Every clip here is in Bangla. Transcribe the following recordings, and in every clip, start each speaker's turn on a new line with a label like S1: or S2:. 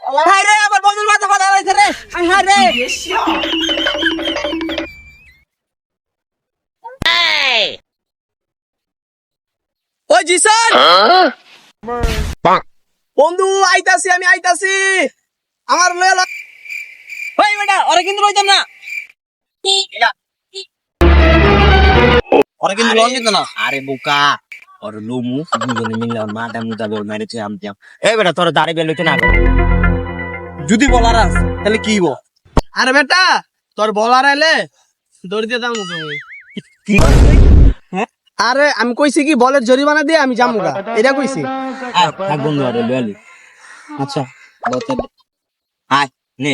S1: হায় রে আমার বন্ধুর মাথা ফাটা লাইছে রে হায় রে ওই জিসান বন্ধু আইতাছি আমি আইতাছি আমার লয়া ওই বেটা ওরে কিন্তু লইতাম না ওরে কিন্তু লইতাম না আরে বোকা ওর লুমু দুজনে মিলে ওর মাথা মুদা বল মেরেছে আমি এই বেটা তোর দাড়ি বেল লইতে না যদি বলার আছে তাহলে কি হইব আরে বেটা তোর বলার আইলে দৌড় দিয়ে দাম তুমি কি আরে আমি কইছি কি বলের জরিমানা দিয়ে আমি যামুগা এটা কইছি থাক বন্ধু আরে লয়ালি আচ্ছা বলতে আয় নে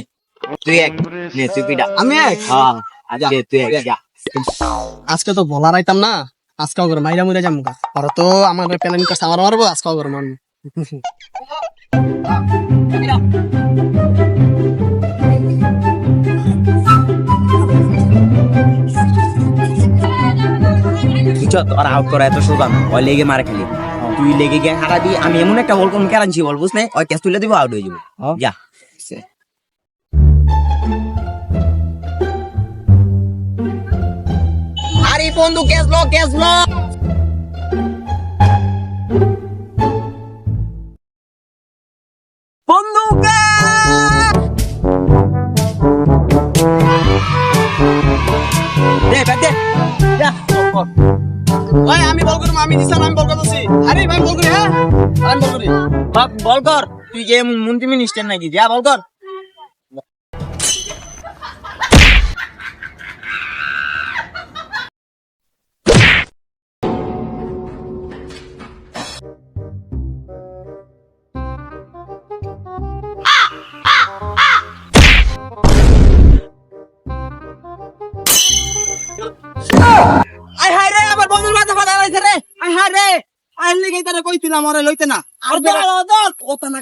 S1: তুই এক নে তুই পিটা আমি এক হ্যাঁ আজকে তুই এক যা আজকে তো বলার আইতাম না আজকে ওগর মাইরা মুইরা যামুগা আর তো আমার প্ল্যান করছে আমার মারবো আজকে ওগর মারবো আর আউট করা এত সোজা না ওই লেগে মারে খালি তুই লেগে গিয়ে হারাবি আমি এমন একটা বল কোন ক্যারানছি বল বুঝ নাই ওই ক্যাচ তুলে দিব আউট হয়ে যাবো যা আরে বন্ধু ক্যাচ লো বন্ধু দে ব্যাট দে যা ভাই আমি বল করব আমি দিছাম আমি বল করতেছি আরে ভাই বল করি হ্যাঁ আমি বল করি বাপ বল কর তুই যে মন্ত্রী মিনিস্টার নাকি যা বল কর আই হায় রে আমার বন্ধুর মাথা ফাটা লাইছে রে আই হায় রে আই লেগে তারে কইছিলাম ওরে লইতে না আর দর কথা না